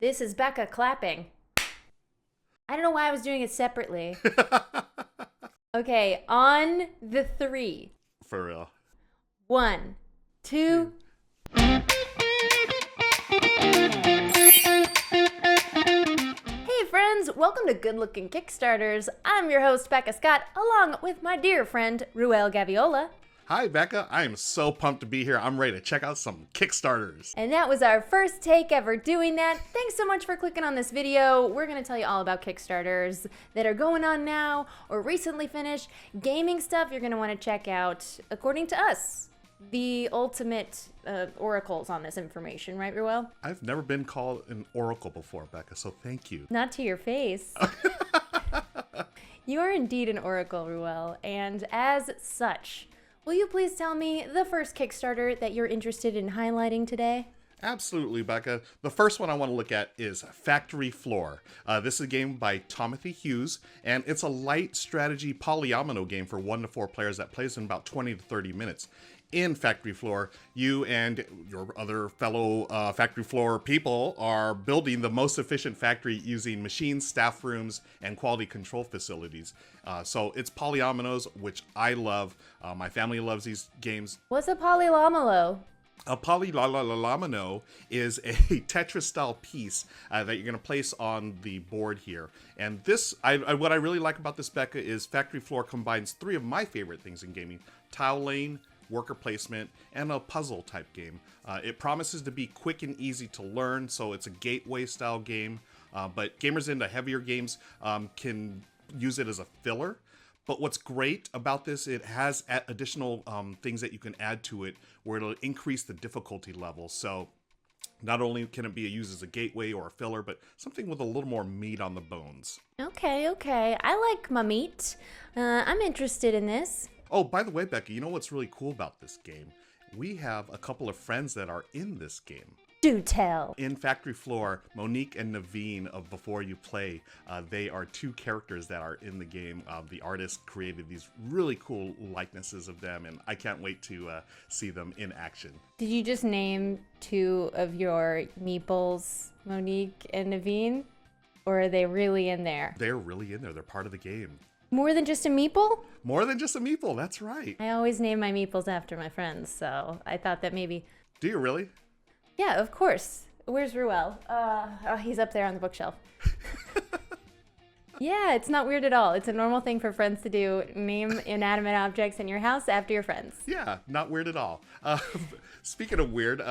This is Becca clapping. I don't know why I was doing it separately. Okay, on the 3. For real. 1, 2. Hey friends, welcome to Good Lookin Kickstarters. I'm your host, Becca Scott, along with my dear friend, Ruel Gaviola. Hi, Becca. I am so pumped to be here. I'm ready to check out some Kickstarters. And that was our first take ever doing that. Thanks so much for clicking on this video. We're going to tell you all about Kickstarters that are going on now or recently finished. Gaming stuff you're going to want to check out, according to us, the ultimate oracles on this information, right, Ruel? I've never been called an oracle before, Becca, so thank you. Not to your face. You are indeed an oracle, Ruel, and as such, will you please tell me the first Kickstarter that you're interested in highlighting today? Absolutely, Becca. The first one I want to look at is Factory Floor. This is a game by Timothy Hughes, and it's a light strategy polyomino game for 1 to 4 players that plays in about 20 to 30 minutes. In Factory Floor, you and your other fellow Factory Floor people are building the most efficient factory using machines, staff rooms, and quality control facilities. So it's polyominoes, which I love. My family loves these games. What's a poly-llama-los? A poly-llama-los is a Tetris-style piece that you're going to place on the board here. And this, what I really like about this, Becca, is Factory Floor combines 3 of my favorite things in gaming: tile laying, worker placement, and a puzzle type game. It promises to be quick and easy to learn, so it's a gateway style game, but gamers into heavier games can use it as a filler. But what's great about this, it has additional things that you can add to it where it'll increase the difficulty level. So not only can it be used as a gateway or a filler, but something with a little more meat on the bones. Okay. I like my meat. I'm interested in this. Oh, by the way, Becca, you know what's really cool about this game? We have a couple of friends that are in this game. Do tell. In Factory Floor, Monique and Naveen of Before You Play, they are 2 characters that are in the game. The artist created these really cool likenesses of them, and I can't wait to see them in action. Did you just name 2 of your meeples, Monique and Naveen? Or are they really in there? They're really in there. They're part of the game. More than just a meeple? More than just a meeple, that's right. I always name my meeples after my friends, so I thought that maybe... Do you really? Yeah, of course. Where's Ruel? Oh, he's up there on the bookshelf. Yeah, it's not weird at all. It's a normal thing for friends to do. Name inanimate objects in your house after your friends. Yeah, not weird at all. Speaking of weird...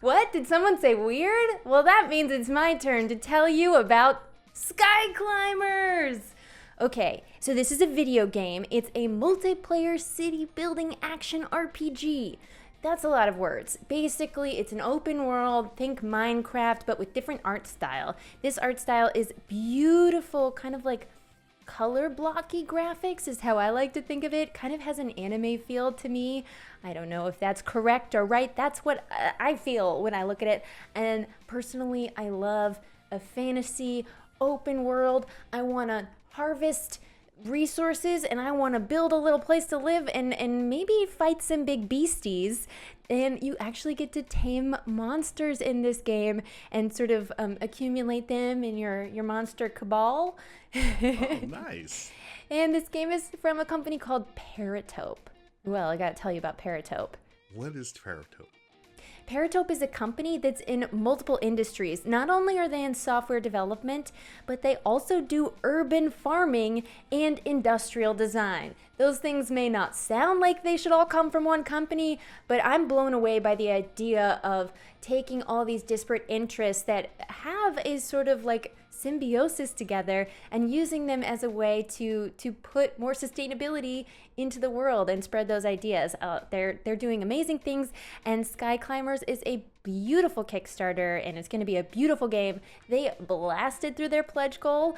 What? Did someone say weird? Well, that means it's my turn to tell you about Sky Climbers! Okay, so this is a video game. It's a multiplayer city building action RPG. That's a lot of words. Basically, it's an open world, think Minecraft, but with different art style. This art style is beautiful, kind of like color blocky graphics is how I like to think of it. Kind of has an anime feel to me. I don't know if that's correct or right. That's what I feel when I look at it. And personally, I love a fantasy open world. I want to harvest resources and I want to build a little place to live and maybe fight some big beasties. And you actually get to tame monsters in this game and sort of accumulate them in your monster cabal. Oh, nice. And this game is from a company called Paratope. Well, I gotta tell you about Paratope. What is Paratope? Paratope is a company that's in multiple industries. Not only are they in software development, but they also do urban farming and industrial design. Those things may not sound like they should all come from one company, but I'm blown away by the idea of taking all these disparate interests that have a sort of like symbiosis together and using them as a way to put more sustainability into the world and spread those ideas. They're doing amazing things, and Sky Climbers is a beautiful Kickstarter, and it's going to be a beautiful game. They blasted through their pledge goal,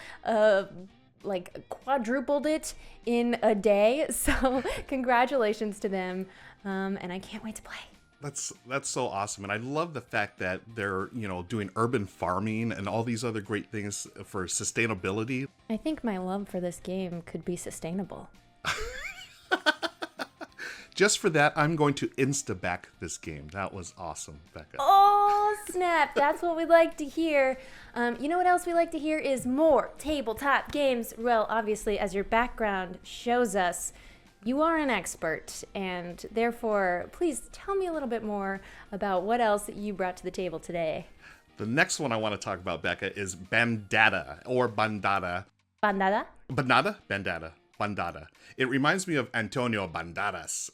like quadrupled it in a day. So congratulations to them, and I can't wait to play. That's so awesome, and I love the fact that they're doing urban farming and all these other great things for sustainability. I think my love for this game could be sustainable. Just for that, I'm going to Insta-back this game. That was awesome, Becca. Oh, snap. That's what we like to hear. You know what else we like to hear is more tabletop games. Well, obviously, as your background shows us, you are an expert, and therefore, please tell me a little bit more about what else you brought to the table today. The next one I want to talk about, Becca, is Bandada, or Bandada. Bandada? Bandada. Bandada. It reminds me of Antonio Banderas.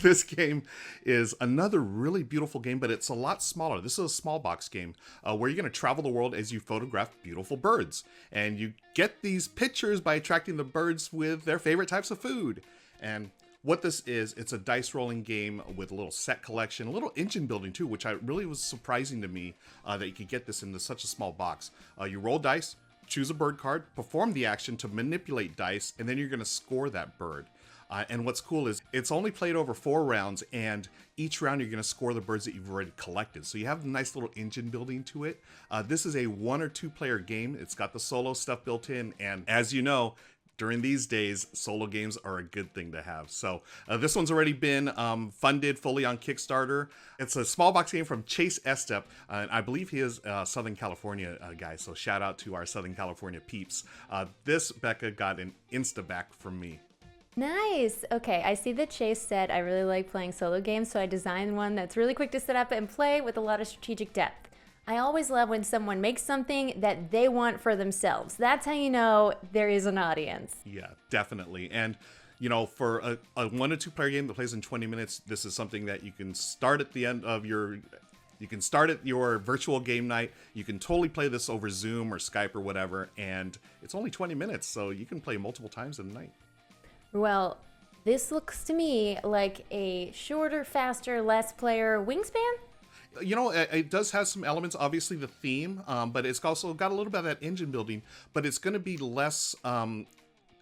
This game is another really beautiful game, but it's a lot smaller. This is a small box game where you're going to travel the world as you photograph beautiful birds. And you get these pictures by attracting the birds with their favorite types of food. And what this is, it's a dice rolling game with a little set collection, a little engine building too, which really was surprising to me that you could get this into such a small box. You roll dice, choose a bird card, perform the action to manipulate dice, and then you're going to score that bird. And what's cool is it's only played over 4 rounds, and each round you're going to score the birds that you've already collected. So you have a nice little engine building to it. This is a 1 or 2 player game. It's got the solo stuff built in, and as you know, during these days, solo games are a good thing to have. So this one's already been funded fully on Kickstarter. It's a small box game from Chase Estep, and I believe he is a Southern California guy, so shout out to our Southern California peeps. This, Becca, got an Insta-back from me. Nice. Okay, I see that Chase said I really like playing solo games, so I designed one that's really quick to set up and play with a lot of strategic depth. I always love when someone makes something that they want for themselves. That's how you know there is an audience. Yeah, definitely. And, you know, for a 1 or 2 player game that plays in 20 minutes, this is something that you can start at the end of your... You can start at your virtual game night. You can totally play this over Zoom or Skype or whatever. And it's only 20 minutes, so you can play multiple times in a night. Well, this looks to me like a shorter, faster, less player Wingspan? You know, it does have some elements, obviously the theme, but it's also got a little bit of that engine building, but it's going to be less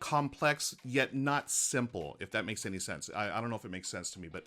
complex, yet not simple, if that makes any sense. I don't know if it makes sense to me, but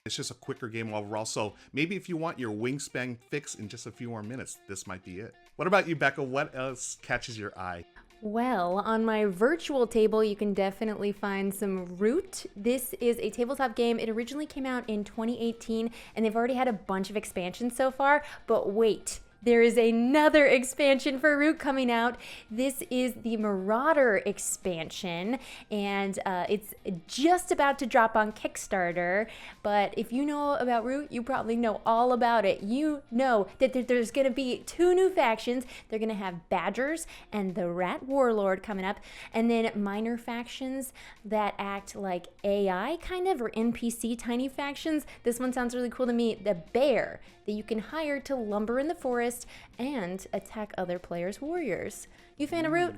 it's just a quicker game overall. So maybe if you want your Wingspan fix in just a few more minutes, this might be it. What about you, Becca? What else catches your eye? Well, on my virtual table, you can definitely find some Root. This is a tabletop game. It originally came out in 2018, and they've already had a bunch of expansions so far. But wait, there is another expansion for Root coming out. This is the Marauder expansion, and it's just about to drop on Kickstarter. But if you know about Root, you probably know all about it. You know that there's going to be 2 new factions. They're going to have Badgers and the Rat Warlord coming up, and then minor factions that act like AI kind of, or NPC tiny factions. This one sounds really cool to me. The Bear, that you can hire to lumber in the forest and attack other players' warriors. You a fan of Root,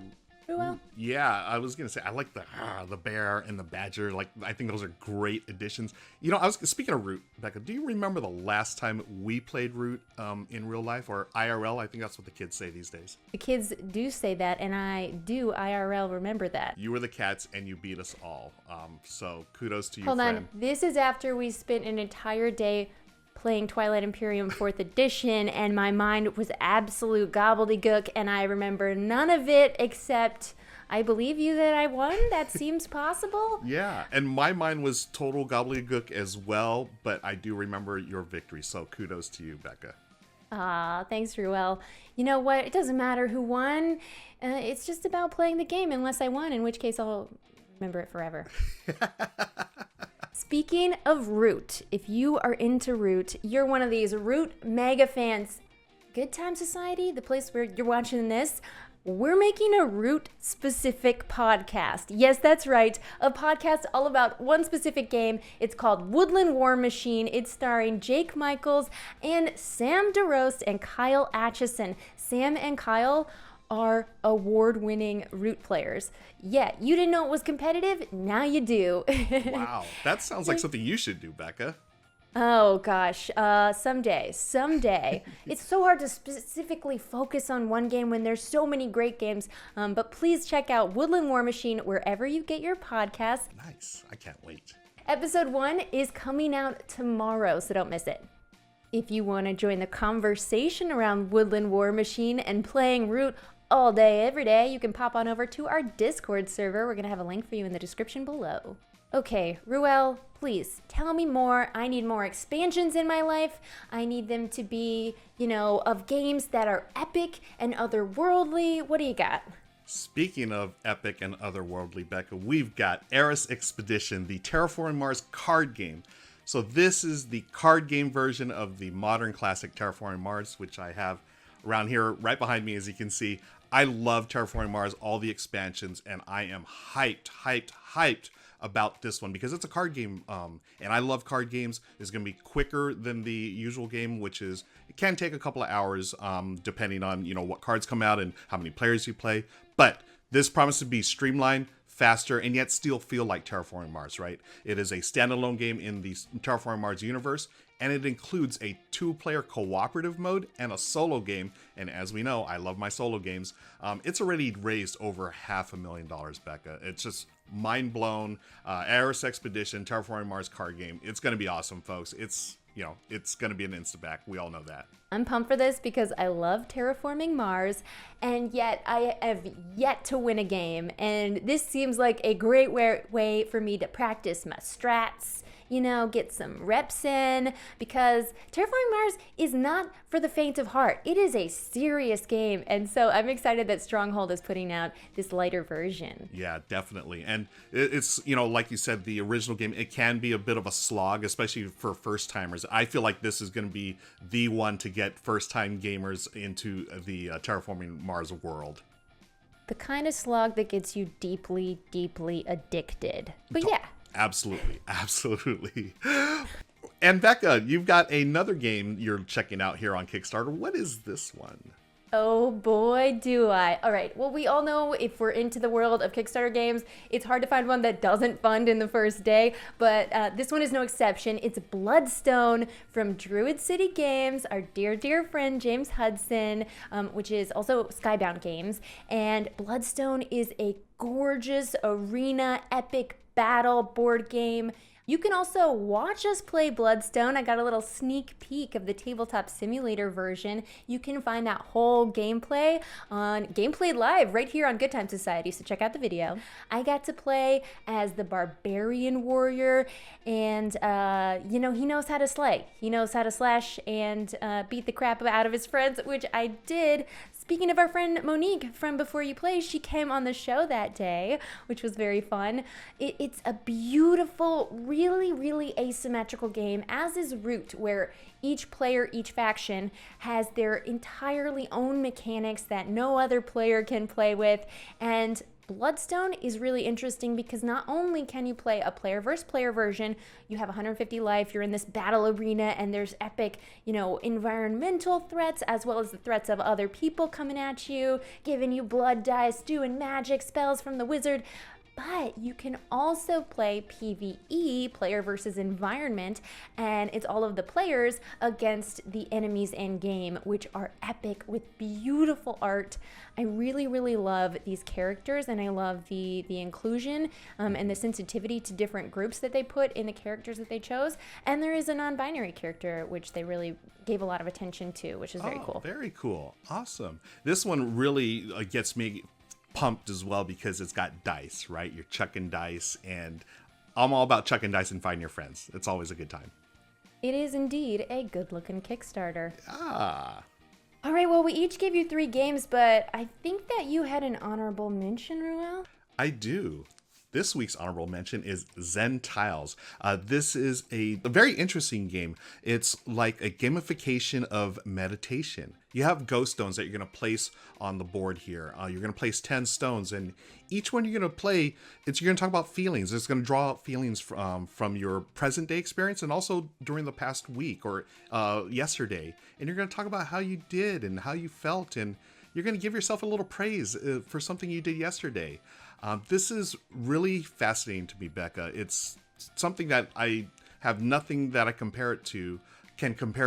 Ruel? Yeah, I was gonna say I like the bear and the badger. Like, I think those are great additions. You know, I was speaking of Root, Becca. Do you remember the last time we played Root in real life, or IRL? I think that's what the kids say these days. The kids do say that, and I do IRL remember that. You were the cats, and you beat us all. So kudos to you, Hold friend. on, this is after we spent an entire day playing Twilight Imperium 4th edition, and my mind was absolute gobbledygook, and I remember none of it except I believe you that I won. That seems possible. Yeah, and my mind was total gobbledygook as well, but I do remember your victory, so kudos to you, Becca. Thanks, Ruel. You know what? It doesn't matter who won. It's just about playing the game, unless I won, in which case I'll remember it forever. Speaking of Root, if you are into Root, you're one of these Root mega fans. Good Time Society, the place where you're watching this, we're making a Root-specific podcast. Yes, that's right. A podcast all about one specific game. It's called Woodland War Machine. It's starring Jake Michels and Sam DeRost and Kyle Atchison. Sam and Kyle are award-winning Root players. Yeah, you didn't know it was competitive? Now you do. Wow, that sounds like something you should do, Becca. Oh gosh, someday. It's so hard to specifically focus on one game when there's so many great games, but please check out Woodland War Machine wherever you get your podcasts. Nice, I can't wait. Episode 1 is coming out tomorrow, so don't miss it. If you want to join the conversation around Woodland War Machine and playing Root all day, every day, you can pop on over to our Discord server. We're going to have a link for you in the description below. Okay, Ruel, please tell me more. I need more expansions in my life. I need them to be, of games that are epic and otherworldly. What do you got? Speaking of epic and otherworldly, Becca, we've got Eris Expedition, the Terraforming Mars card game. So this is the card game version of the modern classic Terraforming Mars, which I have around here right behind me, as you can see. I love Terraforming Mars, all the expansions, and I am hyped about this one because it's a card game, and I love card games. It's going to be quicker than the usual game, which is, it can take a couple of hours, depending on, what cards come out and how many players you play. But this promises to be streamlined, faster, and yet still feel like Terraforming Mars, right? It is a standalone game in the Terraforming Mars universe, and it includes a 2-player cooperative mode and a solo game. And as we know, I love my solo games. It's already raised over $500,000, Becca. It's just mind blown. Eris Expedition, Terraforming Mars card game. It's going to be awesome, folks. It's going to be an Insta-back. We all know that. I'm pumped for this because I love Terraforming Mars, and yet I have yet to win a game. And this seems like a great way for me to practice my strats, get some reps in, because Terraforming Mars is not for the faint of heart. It is a serious game, and so I'm excited that Stronghold is putting out this lighter version. Yeah, definitely. And it's, like you said, the original game, it can be a bit of a slog, especially for first-timers. I feel like this is going to be the one to get first-time gamers into the Terraforming Mars world. The kind of slog that gets you deeply, deeply addicted. But yeah. Absolutely. And Becca, you've got another game you're checking out here on Kickstarter. What is this one? Oh boy, do I. All right, well, we all know if we're into the world of Kickstarter games, it's hard to find one that doesn't fund in the first day, but this one is no exception. It's Bloodstone from Druid City Games, our dear friend James Hudson, which is also Skybound Games. And Bloodstone is a gorgeous arena epic battle board game. You can also watch us play Bloodstone. I got a little sneak peek of the tabletop simulator version. You can find that whole gameplay on Gameplay Live right here on Good Time Society, so check out the video. I got to play as the barbarian warrior, and he knows how to slay. He knows how to slash and beat the crap out of his friends, which I did. Speaking of our friend Monique from Before You Play, she came on the show that day, which was very fun. It's a beautiful, really asymmetrical game, as is Root, where each player, each faction has their entirely own mechanics that no other player can play with. And Bloodstone is really interesting because not only can you play a player versus player version, you have 150 life, you're in this battle arena, and there's epic, environmental threats as well as the threats of other people coming at you, giving you blood dice, doing magic spells from the wizard. But you can also play PvE, player versus environment, and it's all of the players against the enemies in game, which are epic with beautiful art. I really love these characters, and I love the inclusion and the sensitivity to different groups that they put in the characters that they chose. And there is a non-binary character, which they really gave a lot of attention to, which is very cool. Very cool. Awesome. This one really gets me pumped as well because it's got dice, right? You're chucking dice, and I'm all about chucking dice and finding your friends. It's always a good time. It is indeed a good-looking Kickstarter. Ah. All right, well, we each gave you 3 games, but I think that you had an honorable mention, Ruel? I do. This week's honorable mention is Zentiles. This is a very interesting game. It's like a gamification of meditation. You have ghost stones that you're going to place on the board here. You're going to place 10 stones, and each one you're going to play, you're going to talk about feelings. It's going to draw out feelings from your present day experience and also during the past week or yesterday. And you're going to talk about how you did and how you felt, and you're going to give yourself a little praise for something you did yesterday. This is really fascinating to me, Becca. It's something that I have nothing that I can compare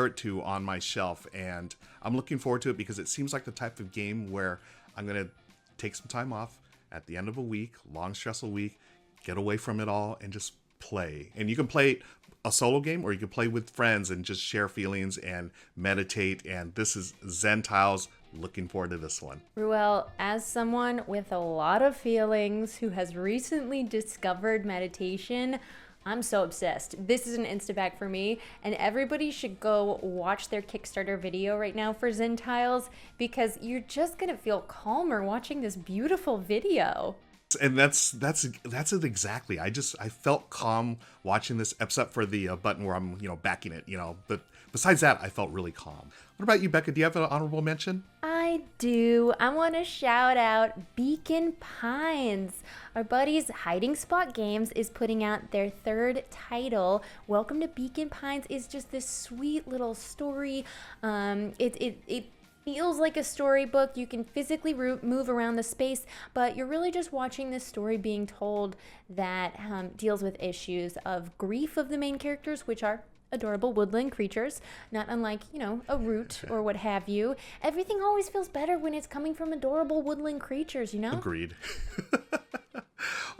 it to on my shelf, and I'm looking forward to it because it seems like the type of game where I'm going to take some time off at the end of a week, long stressful week, get away from it all and just play. And you can play a solo game or you can play with friends and just share feelings and meditate. And this is Zentiles looking forward to this one. Ruel, as someone with a lot of feelings who has recently discovered meditation, I'm so obsessed. This is an Insta-back for me, and everybody should go watch their Kickstarter video right now for Zentiles, because you're just gonna feel calmer watching this beautiful video. And that's it exactly. I felt calm watching this, except for the button where I'm backing it, but besides that, I felt really calm. What about you, Becca? Do you have an honorable mention? I do. I want to shout out Beacon Pines. Our buddies Hiding Spot Games is putting out their third title. Welcome to Beacon Pines is just this sweet little story. It feels like a storybook. You can physically move around the space, but you're really just watching this story being told that deals with issues of grief of the main characters, which are adorable woodland creatures, not unlike, a root or what have you. Everything always feels better when it's coming from adorable woodland creatures, Agreed.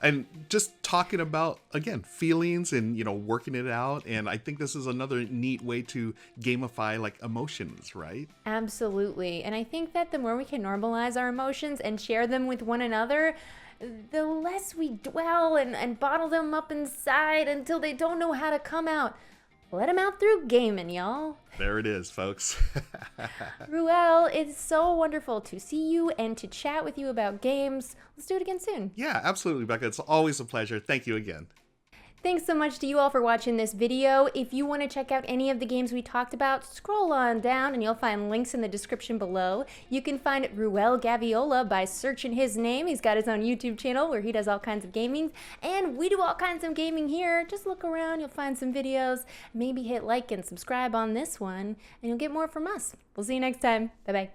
And just talking about, again, feelings and, working it out. And I think this is another neat way to gamify, emotions, right? Absolutely. And I think that the more we can normalize our emotions and share them with one another, the less we dwell and bottle them up inside until they don't know how to come out. Let them out through gaming, y'all. There it is, folks. Ruel, it's so wonderful to see you and to chat with you about games. Let's do it again soon. Yeah, absolutely, Becca. It's always a pleasure. Thank you again. Thanks so much to you all for watching this video. If you want to check out any of the games we talked about, scroll on down and you'll find links in the description below. You can find Ruel Gaviola by searching his name. He's got his own YouTube channel where he does all kinds of gaming, and we do all kinds of gaming here. Just look around, you'll find some videos. Maybe hit like and subscribe on this one, and you'll get more from us. We'll see you next time. Bye-bye.